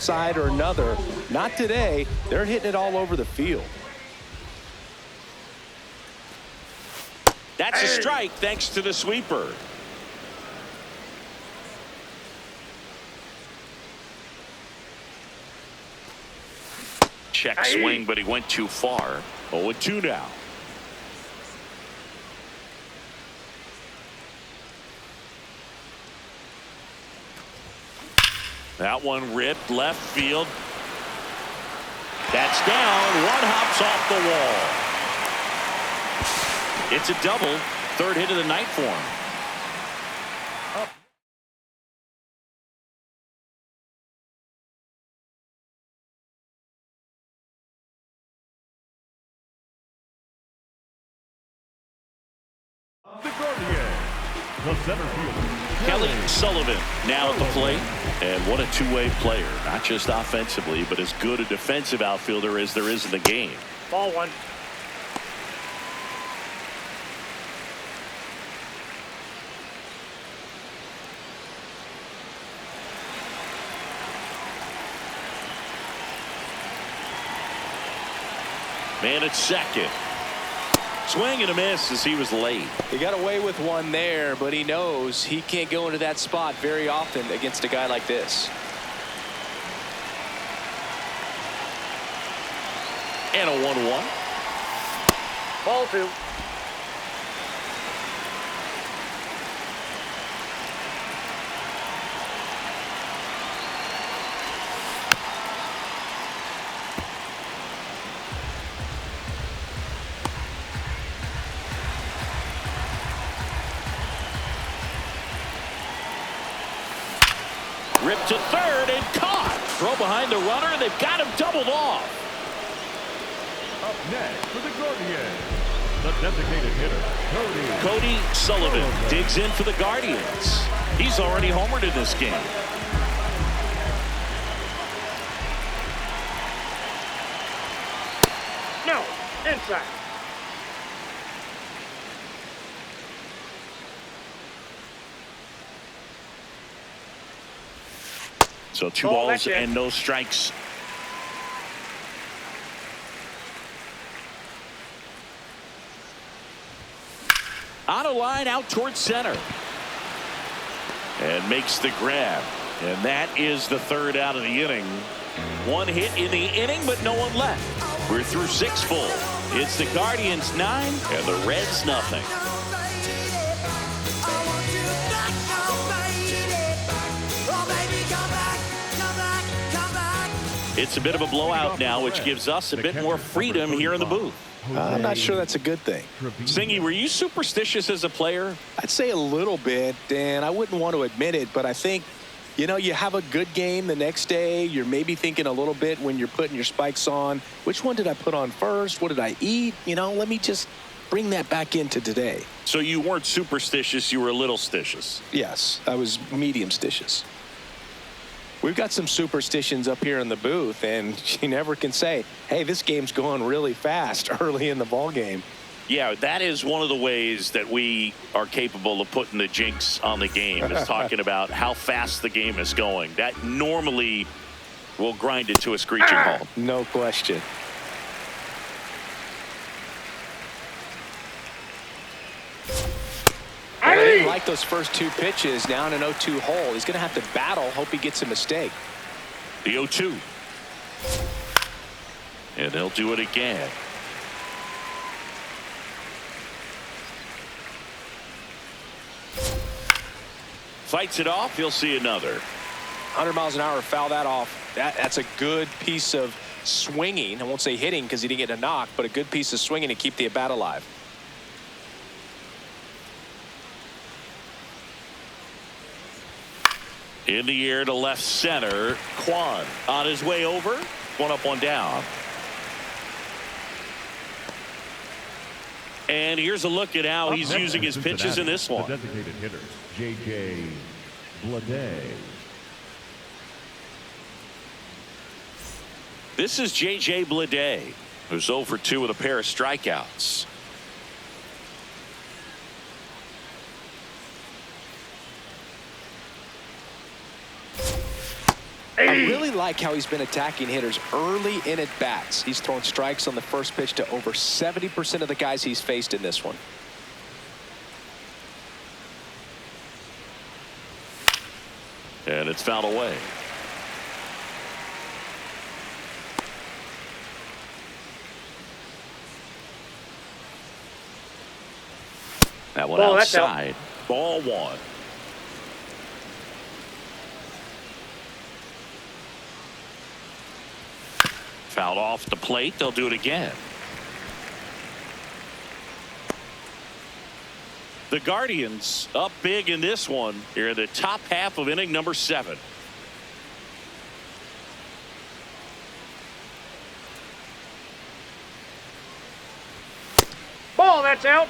side or another. Not today. They're hitting it all over the field. That's a strike thanks to the sweeper. Check swing, but he went too far. 0-2 now. That one ripped left field. That's down. One hops off the wall. It's a double. Third hit of the night for him. The Gaurdians, the center fielder, Kelly Sullivan now at the plate. And what a two-way player. Not just offensively, but as good a defensive outfielder as there is in the game. Ball one. Man at second. Swing and a miss as he was late. He got away with one there, but he knows he can't go into that spot very often against a guy like this. And a 1-1. Ball two. Ripped to third and caught. Throw behind the runner. They've got him doubled off. up next for the Gaurdians, the designated hitter, Cody Sullivan digs in for the Guardians. He's already homered in this game. No, inside. So two Ball, balls that's it. and no strikes. On a line out towards center. And makes the grab. And that is the third out of the inning. One hit in the inning, but no one left. We're through 6 full. It's the Guardians 9 and the Reds nothing. It's a bit of a blowout now, which gives us a bit more freedom here in the booth. I'm not sure that's a good thing. Singy, were you superstitious as a player? I'd say a little bit, and I wouldn't want to admit it, but I think, you know, you have a good game the next day. You're maybe thinking a little bit when you're putting your spikes on. Which one did I put on first? What did I eat? You know, let me just bring that back into today. So you weren't superstitious, you were a little stitious. Yes, I was medium stitious. We've got some superstitions up here in the booth, and you never can say, hey, this game's going really fast early in the ball game. Yeah, that is one of the ways that we are capable of putting the jinx on the game, is talking about how fast the game is going. That normally will grind it to a screeching halt. No question. Well, I didn't like those first 2 pitches down an 0-2 hole. He's going to have to battle, hope he gets a mistake. The 0-2. And they'll do it again. Fights it off. He'll see another. 100 miles an hour, foul that off. That's a good piece of swinging. I won't say hitting because he didn't get a knock, but a good piece of swinging to keep the at bat alive. In the air to left center. Kwan on his way over. 1 up, 1 down. And here's a look at how he's using his pitches in this one. The designated hitter, J.J. Bleday. This is J.J. Bleday, who's 0 for 2 with a pair of strikeouts. I really like how he's been attacking hitters early in at-bats. He's thrown strikes on the first pitch to over 70% of the guys he's faced in this one. And it's fouled away. That one outside. Ball one. Fouled off the plate. They'll do it again. The Guardians up big in this one here in the top half of inning number 7. Ball, that's out.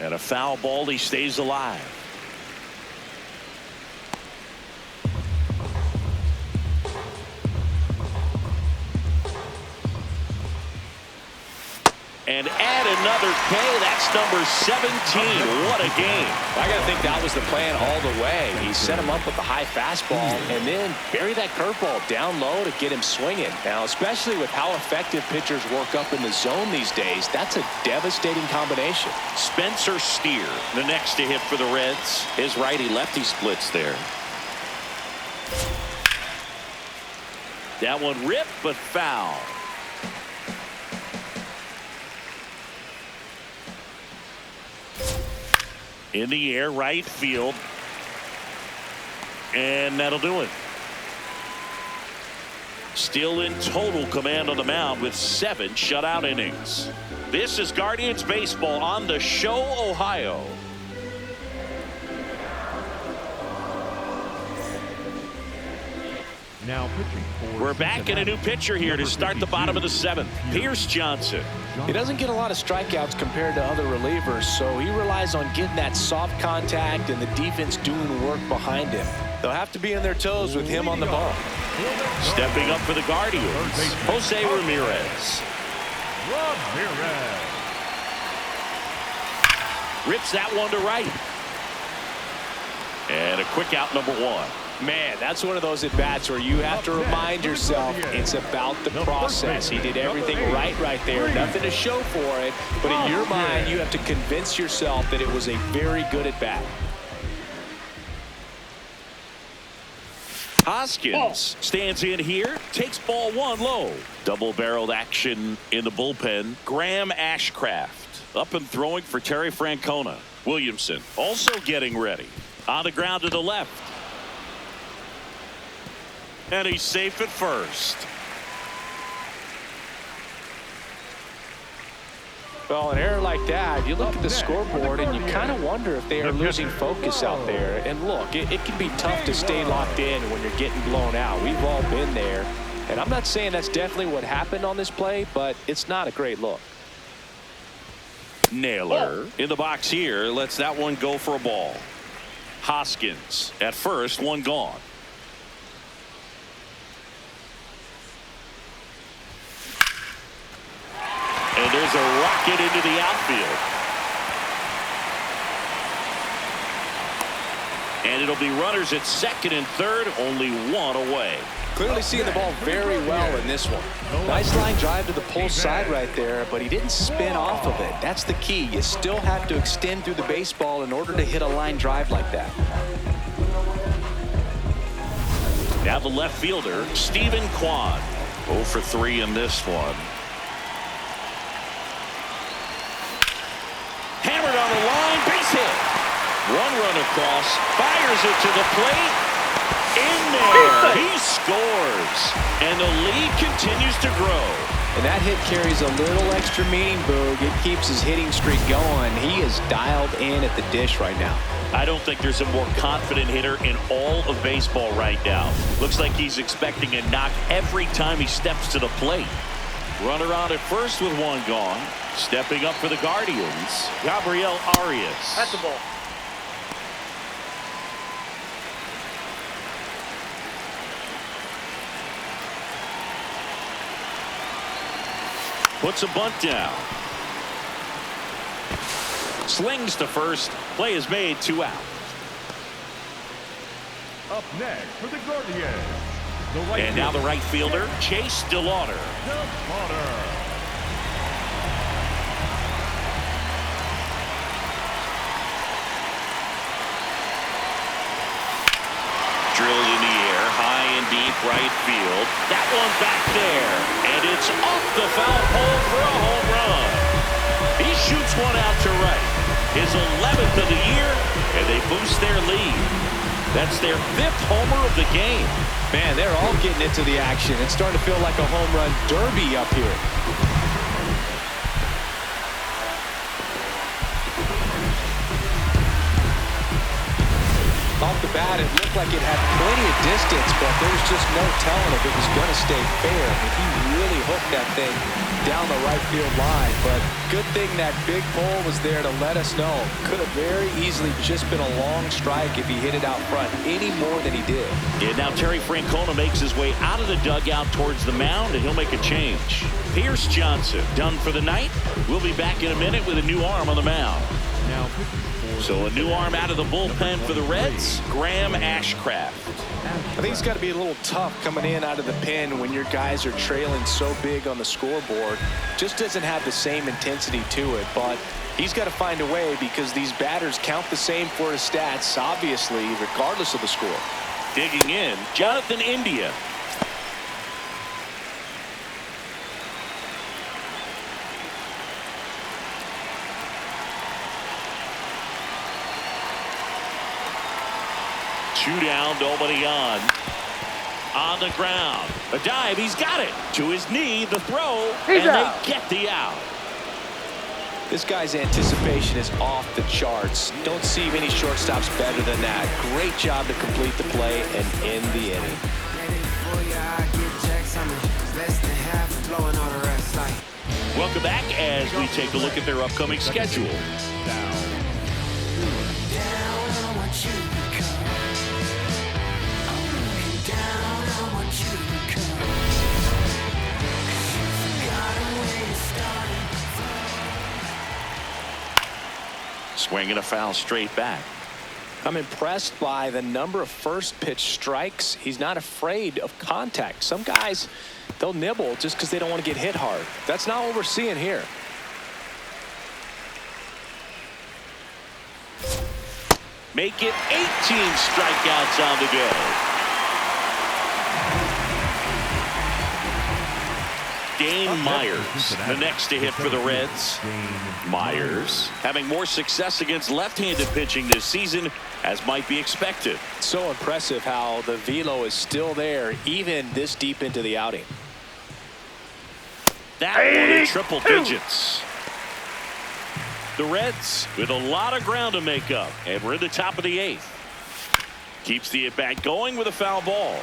And a foul ball. He stays alive. And add another K. That's number 17. What a game. I got to think that was the plan all the way. He set him up with the high fastball and then bury that curveball down low to get him swinging. Now, especially with how effective pitchers work up in the zone these days, that's a devastating combination. Spencer Steer, the next to hit for the Reds. His righty-lefty splits there. That one ripped, but foul. In the air, right field. And that'll do it. Still in total command on the mound with 7 shutout innings. This is Guardians baseball on the Show, Ohio. Now pitching for We're back in a new pitcher here to start the bottom of the 7th. Pierce Johnson. He doesn't get a lot of strikeouts compared to other relievers, so he relies on getting that soft contact and the defense doing work behind him. They'll have to be on their toes with him on the ball. Stepping up for the Guardians, Jose Ramirez. Rips that one to right. And a quick out, number 1. Man, that's one of those at-bats where you have to remind yourself it's about the process. He did everything right there. Nothing to show for it. But in your mind, you have to convince yourself that it was a very good at-bat. Hoskins stands in here, takes ball 1 low. Double-barreled action in the bullpen. Graham Ashcraft up and throwing for Terry Francona. Williamson also getting ready. On the ground to the left. And he's safe at first. Well, an error like that, you look at the scoreboard and you kind of wonder if they are losing focus out there. And look, it can be tough to stay locked in when you're getting blown out. We've all been there. And I'm not saying that's definitely what happened on this play, but it's not a great look. Naylor in the box here lets that one go for a ball. Hoskins at first, one gone. And there's a rocket into the outfield. And it'll be runners at second and third, only 1 away. Clearly seeing the ball very well in this one. Nice line drive to the pull side right there, but he didn't spin off of it. That's the key. You still have to extend through the baseball in order to hit a line drive like that. Now the left fielder, Stephen Kwan. 0 for 3 in this one. Hammered on the line, base hit. 1 run across, fires it to the plate. In there, he scores. And the lead continues to grow. And that hit carries a little extra meaning, Boog. It keeps his hitting streak going. He is dialed in at the dish right now. I don't think there's a more confident hitter in all of baseball right now. Looks like he's expecting a knock every time he steps to the plate. Runner on at first with 1 gone. Stepping up for the Guardians, Gabriel Arias. That's the ball. Puts a bunt down. Slings to first. Play is made. 2 out. Up next for the Gaurdians. The right And now the right fielder, Chase DeLauder. Drilled in the air, high and deep right field. That one back there, and it's off the foul pole for a home run. He shoots one out to right. His 11th of the year, and they boost their lead. That's their 5th homer of the game. Man, they're all getting into the action. It's starting to feel like a home run derby up here. Off the bat, it looked like it had plenty of distance, but there was just no telling if it was going to stay fair. I mean, he really hooked that thing down the right field line, but good thing that big pole was there to let us know. Could have very easily just been a long strike if he hit it out front any more than he did. And now Terry Francona makes his way out of the dugout towards the mound, and he'll make a change. Pierce Johnson done for the night. We'll be back in a minute with a new arm on the mound. Now, so a new arm out of the bullpen for the Reds, Graham Ashcraft. I think it's got to be a little tough coming in out of the pen when your guys are trailing so big on the scoreboard. Just doesn't have the same intensity to it, but he's got to find a way because these batters count the same for his stats, obviously, regardless of the score. Digging in, Jonathan India. Two down, nobody on. On the ground. A dive, he's got it. To his knee, the throw, and out. they get the out. This guy's anticipation is off the charts. Don't see many shortstops better than that. Great job to complete the play and end the inning. Welcome back as we take a look at their upcoming schedule. Swinging a foul straight back. I'm impressed by the number of first pitch strikes. He's not afraid of contact. Some guys, they'll nibble just because they don't want to get hit hard. That's not what we're seeing here. Make it 18 strikeouts on the day. Dane Myers, the next to hit for the Reds. Myers having more success against left-handed pitching this season, as might be expected. So impressive how the velo is still there, even this deep into the outing. That one in triple digits. The Reds with a lot of ground to make up, and we're in the top of the 8th. Keeps the at-bat going with a foul ball.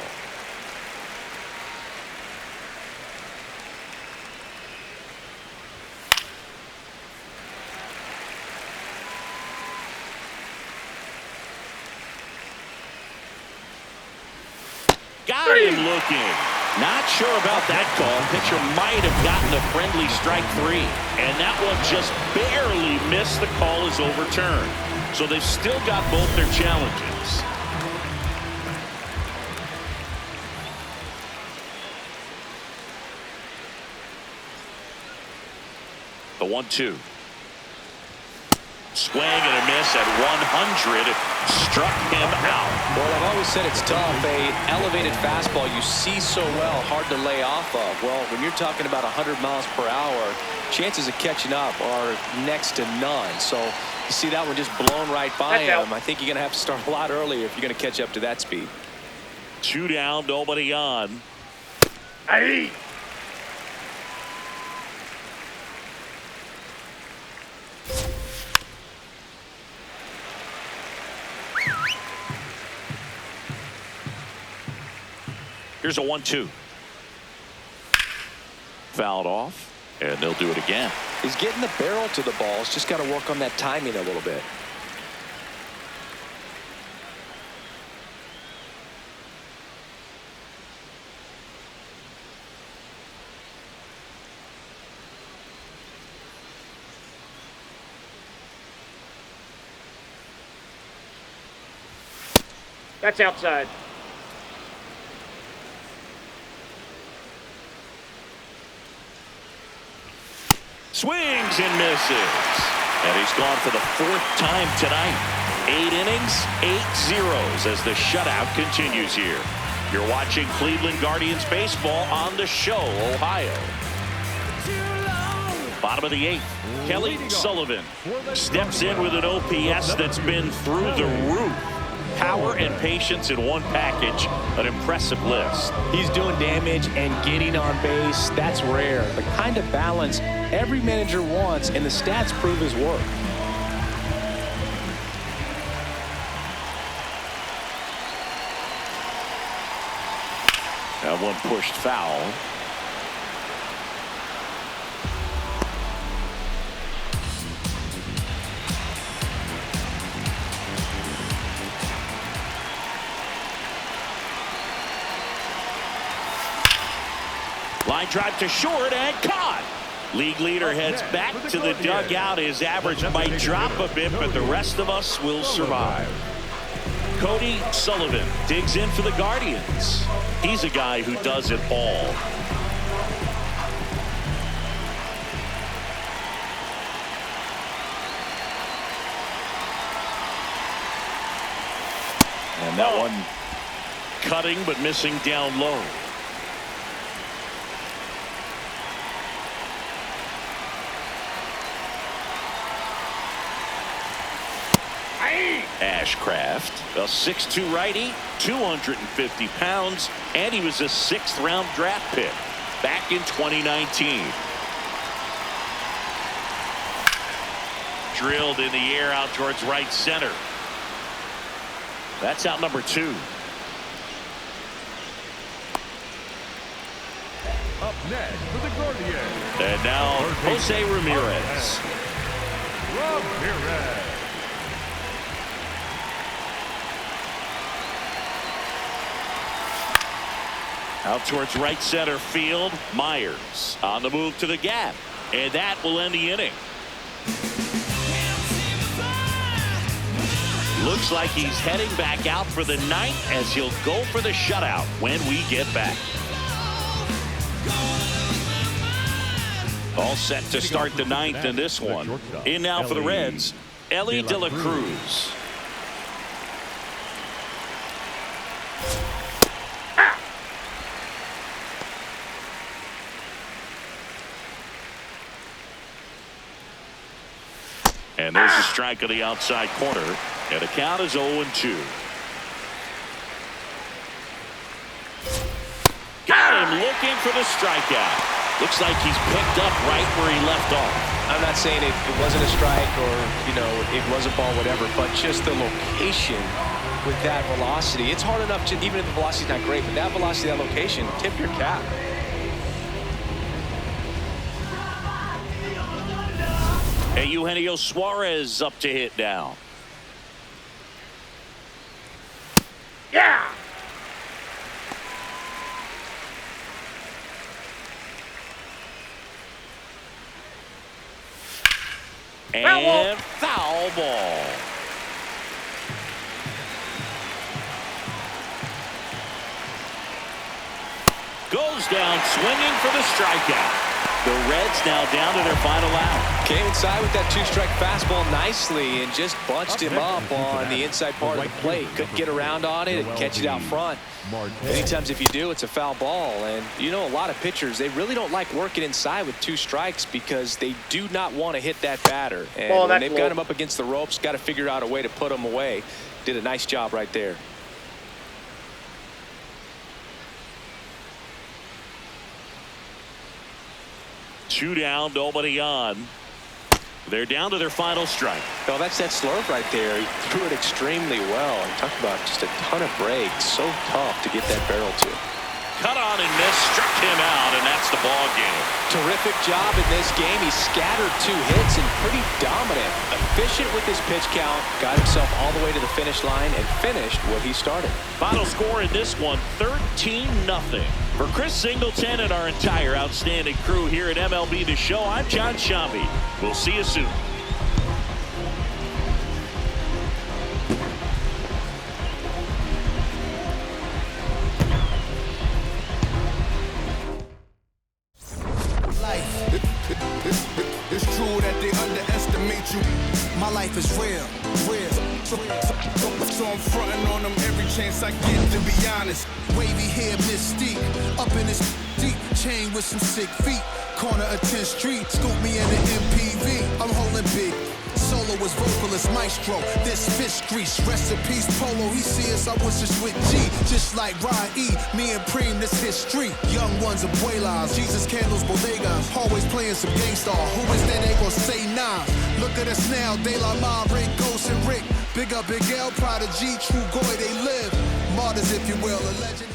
Got him looking. Not sure about that call. Pitcher might have gotten a friendly strike 3. And that one just barely missed. The call is overturned. So they've still got both their challenges. The 1-2. Swing and a miss at 100. Struck him out. Well, I've always said it's tough. A elevated fastball you see so well, hard to lay off of. Well, when you're talking about 100 miles per hour, chances of catching up are next to none. So you see that one just blown right by him. I think you're going to have to start a lot earlier if you're going to catch up to that speed. 2 down, nobody on. Hey. Here's a 1-2. Fouled off, and they'll do it again. He's getting the barrel to the ball. He's just got to work on that timing a little bit. That's outside. Swings and misses. And he's gone for the 4th time tonight. 8 innings, 8 zeros as the shutout continues here. You're watching Cleveland Guardians baseball on the show, Ohio. Bottom of the 8th. Kelly Sullivan steps in with an OPS that's been through the roof. Power and patience in one package, an impressive list. He's doing damage and getting on base. That's rare. The kind of balance every manager wants, and the stats prove his work. That one pushed foul. Line drive to short and caught. League leader heads back to the dugout. His average might drop a bit, but the rest of us will survive. Cody Sullivan digs in for the Guardians. He's a guy who does it all. And that one cutting but missing down low. Ashcraft, a 6'2" righty, 250 pounds, and he was a 6th-round draft pick back in 2019. Drilled in the air out towards right center. That's out number 2. Up next for the Guardians. And now Jose Ramirez. Ramirez. Out towards right center field. Myers on the move to the gap. And that will end the inning. Looks like he's heading back out for the 9th as he'll go for the shutout when we get back. All set to start the 9th in this one. In now for the Reds, Ellie De La Cruz. And there's a strike on the outside corner. And the count is 0-2. Got him looking for the strikeout. Looks like he's picked up right where he left off. I'm not saying it wasn't a strike or, you know, it was a ball, whatever, but just the location with that velocity. It's hard enough to, even if the velocity's not great, but that velocity, that location, tip your cap. Hey, Eugenio Suarez up to hit now. Yeah. And foul ball. Goes down swinging for the strikeout. The Reds now down to their final out. Came inside with that 2-strike fastball nicely and just bunched him up on the inside part of the plate. Couldn't get around on it and catch it out front. Many times if you do, it's a foul ball. And you know, a lot of pitchers, they really don't like working inside with 2 strikes because they do not want to hit that batter. And when they've got him up against the ropes, got to figure out a way to put him away. Did a nice job right there. Two down, nobody on. They're down to their final strike. Oh, that's that slurve right there. He threw it extremely well. And talk about just a ton of breaks. So tough to get that barrel to. Cut on and miss, struck him out, and that's the ball game. Terrific job in this game. He scattered 2 hits and pretty dominant. Efficient with his pitch count. Got himself all the way to the finish line and finished what he started. Final score in this one, 13-0. For Chris Singleton and our entire outstanding crew here at MLB The Show, I'm John Shambi. We'll see you soon. so I'm frontin' on them every chance I get, to be honest. Wavy hair, mystique, up in his deep chain with some sick feet. Corner of 10th Street, scoop me in the MPV. I'm holding big. Soloist, vocalist, maestro. This fish grease, rest in peace, Polo. He see us, I was just with G. Just like Ryan E, me and Preem, this history. Young ones, abuelas, Jesus candles, bodegas. Always playing some gangsta. Who is that? They gon' say nah. Look at us now, De La Ma, Ray, Ghost, and Rick. Big up Big L, Prodigy, True Goy, they live. Martyrs, if you will, a legend.